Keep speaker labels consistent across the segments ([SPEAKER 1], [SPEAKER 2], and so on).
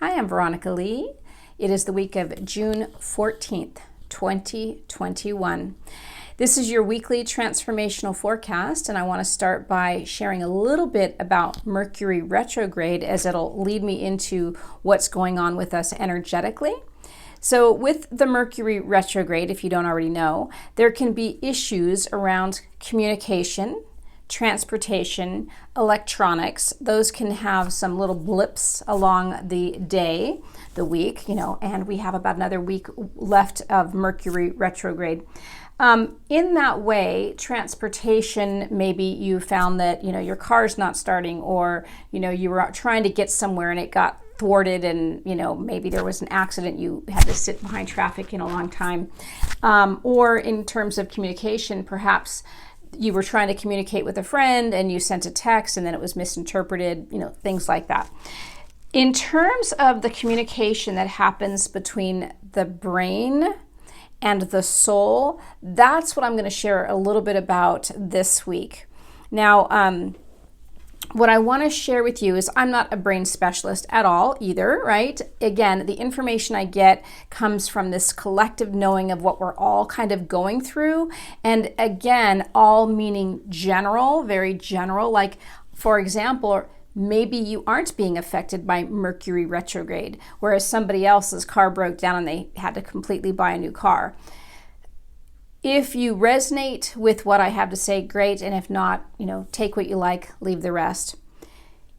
[SPEAKER 1] Hi, I'm Veronica Lee. It is the week of June 14th, 2021. This is your weekly transformational forecast, and I want to start by sharing a little bit about Mercury retrograde as it'll lead me into what's going on with us energetically. So with the Mercury retrograde, if you don't already know, there can be issues around communication, transportation, electronics. Those can have some little blips along the day, the week, and we have about another week left of Mercury retrograde. In that way, transportation, maybe you found that, your car's not starting, or, you were trying to get somewhere and it got thwarted, and maybe there was an accident, you had to sit behind traffic in a long time. Or in terms of communication, perhaps you were trying to communicate with a friend and you sent a text and then it was misinterpreted, things like that. In terms of the communication that happens between the brain and the soul, that's what I'm going to share a little bit about this week. Now, what I want to share with you is I'm not a brain specialist at all either, right? Again, the information I get comes from this collective knowing of what we're all kind of going through. And again, all meaning general, very general. Like, for example, maybe you aren't being affected by Mercury retrograde, whereas somebody else's car broke down and they had to completely buy a new car. If you resonate with what I have to say, great. And if not, take what you like, leave the rest.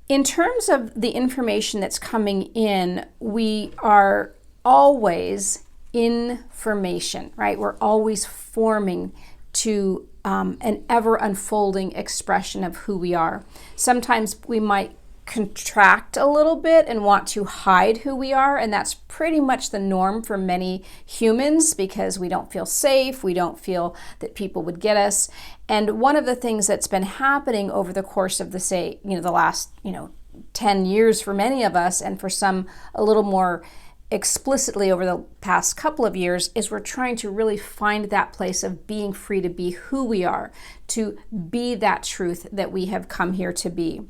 [SPEAKER 1] In terms of the information that's coming in, we are always information, right? We're always forming to an ever unfolding expression of who we are. Sometimes we might contract a little bit and want to hide who we are, and that's pretty much the norm for many humans because we don't feel safe, we don't feel that people would get us. And one of the things that's been happening over the course of the last 10 years for many of us, and for some a little more explicitly over the past couple of years, is we're trying to really find that place of being free to be who we are, to be that truth that we have come here to be.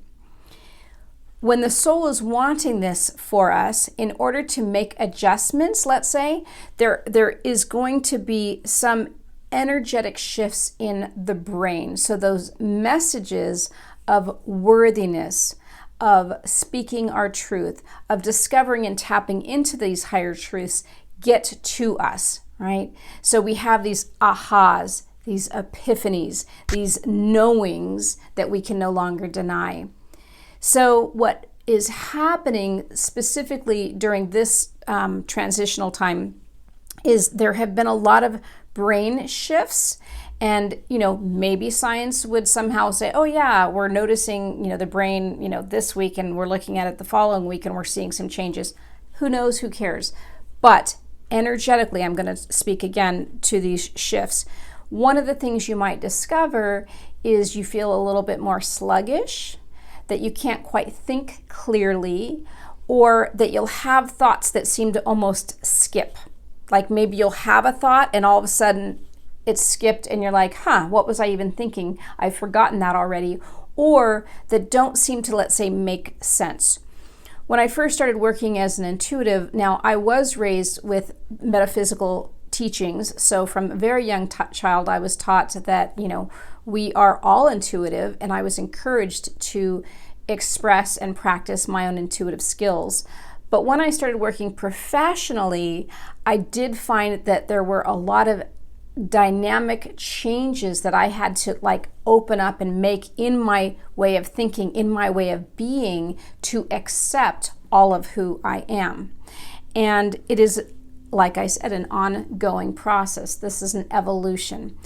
[SPEAKER 1] When the soul is wanting this for us, in order to make adjustments, let's say, there is going to be some energetic shifts in the brain. So those messages of worthiness, of speaking our truth, of discovering and tapping into these higher truths get to us, right? So we have these ahas, these epiphanies, these knowings that we can no longer deny. So what is happening specifically during this transitional time is there have been a lot of brain shifts. And, maybe science would somehow say, oh yeah, we're noticing, the brain, this week, and we're looking at it the following week and we're seeing some changes. Who knows? Who cares? But energetically, I'm going to speak again to these shifts. One of the things you might discover is you feel a little bit more sluggish, that you can't quite think clearly, or that you'll have thoughts that seem to almost skip. Like maybe you'll have a thought and all of a sudden it's skipped and you're like, what was I even thinking? I've forgotten that already. Or that don't seem to, let's say, make sense. When I first started working as an intuitive, now I was raised with metaphysical teachings. So from a very young child, I was taught that, we are all intuitive, and I was encouraged to express and practice my own intuitive skills. But when I started working professionally, I did find that there were a lot of dynamic changes that I had to open up and make in my way of thinking, in my way of being, to accept all of who I am. And it is, like I said, an ongoing process. This is an evolution.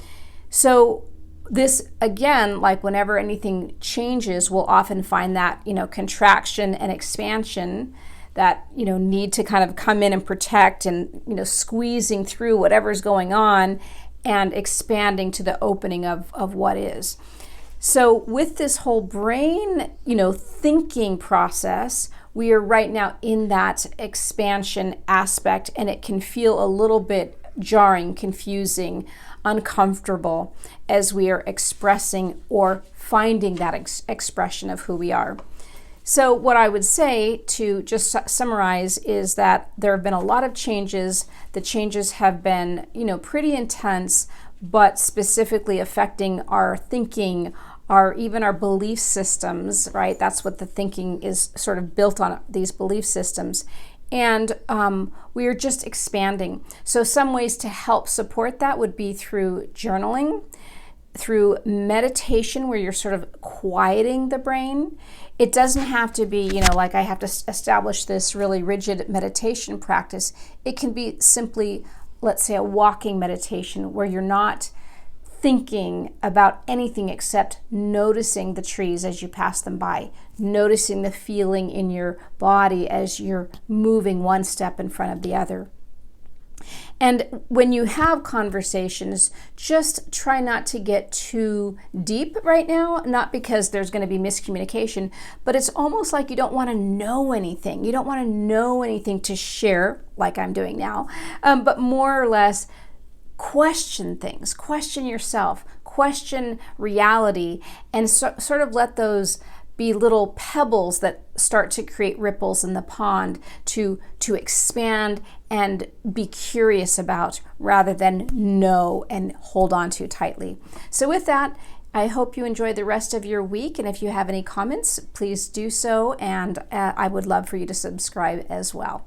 [SPEAKER 1] So this, again, whenever anything changes, we'll often find that, contraction and expansion that, need to kind of come in and protect and, squeezing through whatever's going on and expanding to the opening of what is. So with this whole brain, thinking process, we are right now in that expansion aspect, and it can feel a little bit jarring, confusing, uncomfortable as we are expressing or finding that expression of who we are. So what I would say to just summarize is that there have been a lot of changes. The changes have been, pretty intense, but specifically affecting our thinking, even our belief systems, right? That's what the thinking is sort of built on, these belief systems. And we are just expanding. So some ways to help support that would be through journaling, through meditation, where you're sort of quieting the brain. It doesn't have to be, like I have to establish this really rigid meditation practice. It can be simply, let's say, a walking meditation where you're not thinking about anything except noticing the trees as you pass them by, noticing the feeling in your body as you're moving one step in front of the other. And when you have conversations, just try not to get too deep right now, not because there's going to be miscommunication, but it's almost like you don't want to know anything. You don't want to know anything to share, like I'm doing now, but more or less question things, question yourself, question reality, and sort of let those be little pebbles that start to create ripples in the pond to expand and be curious about, rather than know and hold on to tightly. So with that, I hope you enjoy the rest of your week, and if you have any comments, please do so, and I would love for you to subscribe as well.